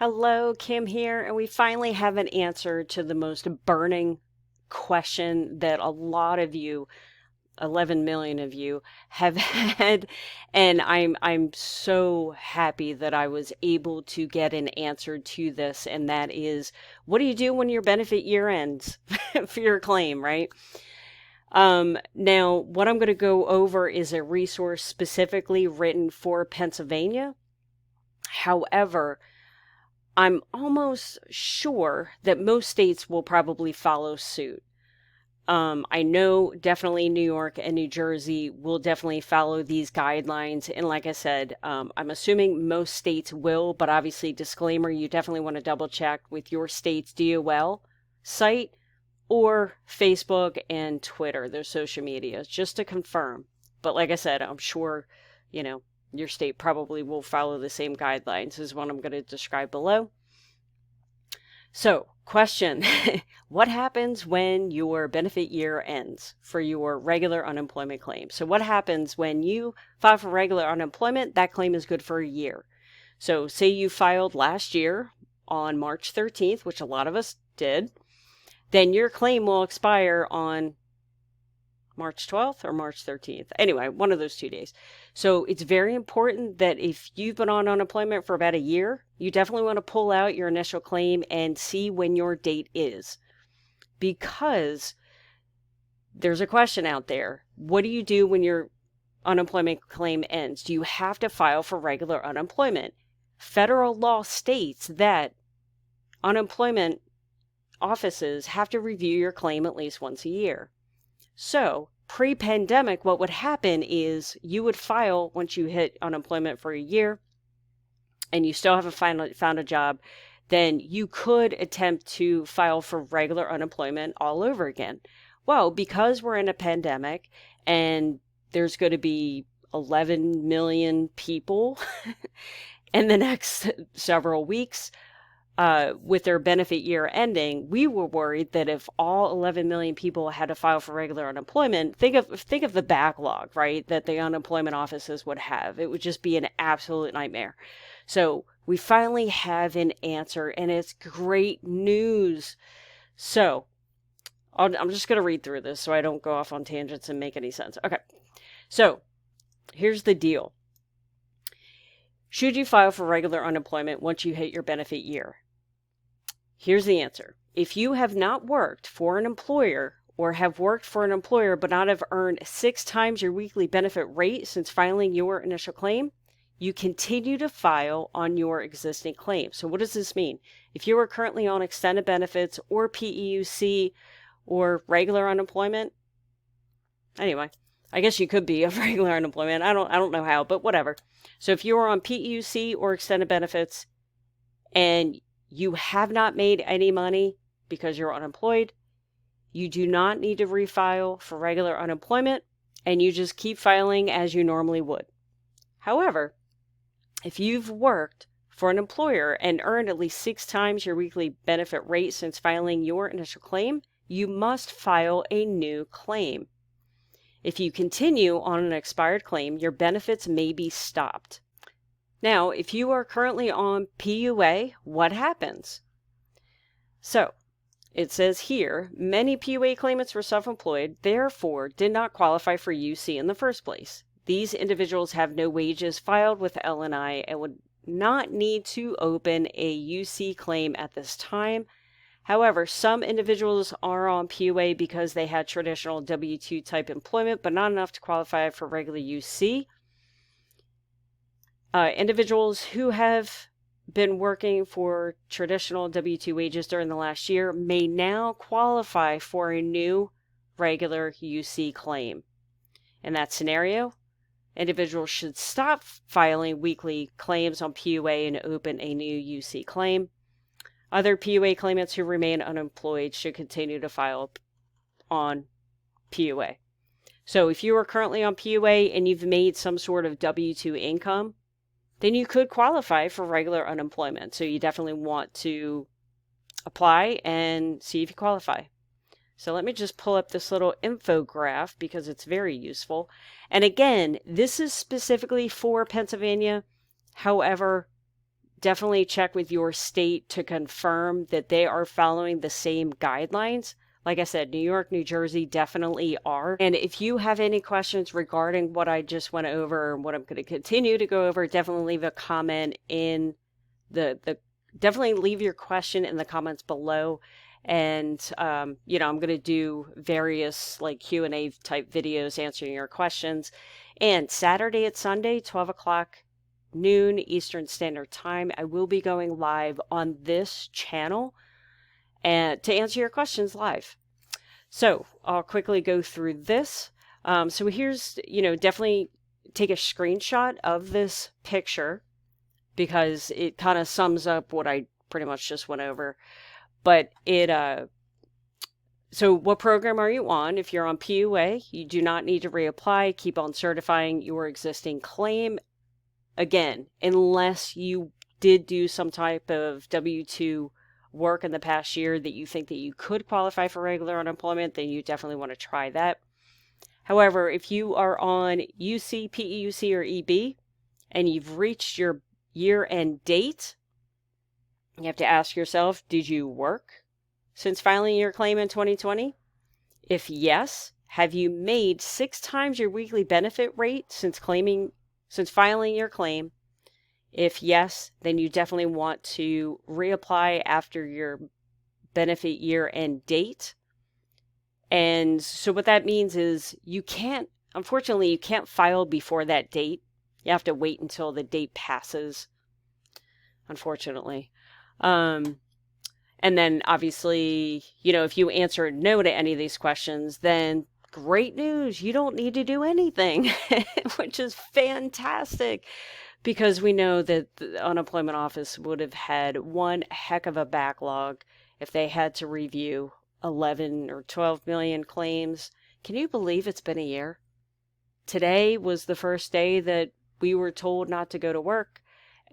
Hello, Kim here, and we finally have an answer to the most burning question that a lot of you, 11 million of you, have had, and I'm so happy that I was able to get an answer to this, and that is, what do you do when your benefit year ends for your claim, right? Now, what I'm going to go over is a resource specifically written for Pennsylvania. However, I'm almost sure that most states will probably follow suit. I know definitely New York and New Jersey will definitely follow these guidelines. And like I said, I'm assuming most states will, but obviously, disclaimer, you definitely want to double check with your state's DOL site or Facebook and Twitter, their social media, just to confirm. But like I said, I'm sure, you know, your state probably will follow the same guidelines as what I'm going to describe below. So, question, what happens when your benefit year ends for your regular unemployment claim? So what happens when you file for regular unemployment? That claim is good for a year. So say you filed last year on March 13th, which a lot of us did, then your claim will expire on March 12th or March 13th. Anyway, one of those 2 days. So it's very important that if you've been on unemployment for about a year, you definitely want to pull out your initial claim and see when your date is. Because there's a question out there. What do you do when your unemployment claim ends? Do you have to file for regular unemployment? Federal law states that unemployment offices have to review your claim at least once a year. So, pre-pandemic, what would happen is you would file once you hit unemployment for a year and you still haven't found a job, then you could attempt to file for regular unemployment all over again. Well, because we're in a pandemic and there's going to be 11 million people in the next several weeks, with their benefit year ending, we were worried that if all 11 million people had to file for regular unemployment, think of the backlog, right, that the unemployment offices would have. It would just be an absolute nightmare. So we finally have an answer, and it's great news. So I'm just going to read through this so I don't go off on tangents and make any sense. Okay, so here's the deal. Should you file for regular unemployment once you hit your benefit year? Here's the answer. If you have not worked for an employer or have worked for an employer but not have earned 6 times your weekly benefit rate since filing your initial claim, you continue to file on your existing claim. So what does this mean? If you are currently on extended benefits or PEUC or regular unemployment, anyway, I guess you could be of regular unemployment. I don't know how, but whatever. So if you are on PEUC or extended benefits and you have not made any money because you're unemployed, you do not need to refile for regular unemployment, and you just keep filing as you normally would. However, if you've worked for an employer and earned at least 6 times your weekly benefit rate since filing your initial claim, you must file a new claim. If you continue on an expired claim, your benefits may be stopped. Now, if you are currently on PUA, what happens? So, it says here, many PUA claimants were self-employed, therefore did not qualify for UC in the first place. These individuals have no wages filed with L&I and would not need to open a UC claim at this time. However, some individuals are on PUA because they had traditional W-2 type employment, but not enough to qualify for regular UC. Individuals who have been working for traditional W-2 wages during the last year may now qualify for a new regular UC claim. In that scenario, individuals should stop filing weekly claims on PUA and open a new UC claim. Other PUA claimants who remain unemployed should continue to file on PUA. So if you are currently on PUA and you've made some sort of W-2 income, then you could qualify for regular unemployment. So you definitely want to apply and see if you qualify. So let me just pull up this little infograph because it's very useful. And again, this is specifically for Pennsylvania. However, definitely check with your state to confirm that they are following the same guidelines. Like I said, New York, New Jersey definitely are. And if you have any questions regarding what I just went over and what I'm going to continue to go over, definitely leave a comment in definitely leave your question in the comments below. And, I'm going to do various like Q&A type videos answering your questions. And Saturday and Sunday, 12 o'clock noon Eastern Standard Time, I will be going live on this channel and to answer your questions live. So I'll quickly go through this. So here's, definitely take a screenshot of this picture because it kind of sums up what I pretty much just went over. But so what program are you on? If you're on PUA, you do not need to reapply. Keep on certifying your existing claim. Again, unless you did do some type of W-2 work in the past year that you think that you could qualify for regular unemployment, then you definitely want to try that. However, if you are on UC, PEUC, or EB, and you've reached your year-end date, you have to ask yourself, did you work since filing your claim in 2020? If yes, have you made 6 times your weekly benefit rate since filing your claim? If yes, then you definitely want to reapply after your benefit year-end date. And so what that means is unfortunately, you can't file before that date. You have to wait until the date passes, unfortunately. And then obviously, if you answer no to any of these questions, then great news, you don't need to do anything, which is fantastic. Because we know that the unemployment office would have had one heck of a backlog if they had to review 11 or 12 million claims. Can you believe it's been a year? Today was the first day that we were told not to go to work.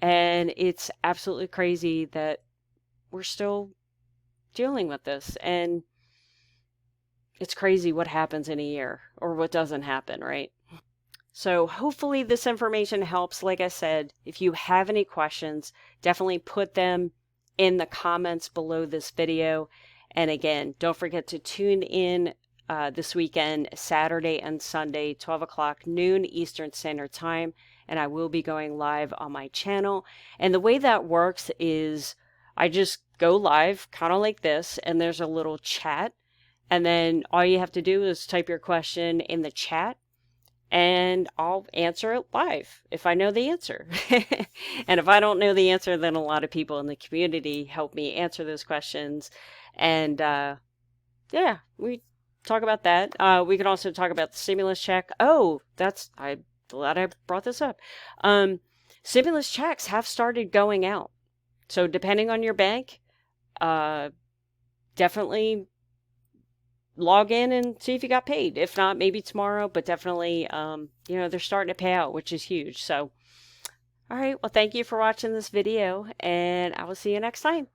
And it's absolutely crazy that we're still dealing with this. And it's crazy what happens in a year or what doesn't happen, right? So hopefully this information helps. Like I said, if you have any questions, definitely put them in the comments below this video. And again, don't forget to tune in this weekend, Saturday and Sunday, 12 o'clock noon Eastern Standard Time. And I will be going live on my channel. And the way that works is I just go live kind of like this, and there's a little chat. And then all you have to do is type your question in the chat, and I'll answer it live if I know the answer. And if I don't know the answer, then a lot of people in the community help me answer those questions. And yeah, we talk about that. We can also talk about the stimulus check. Oh, I'm glad I brought this up. Stimulus checks have started going out. So depending on your bank, definitely log in and see if you got paid. If not, maybe tomorrow, but definitely, they're starting to pay out, which is huge. So, all right. Well, thank you for watching this video, and I will see you next time.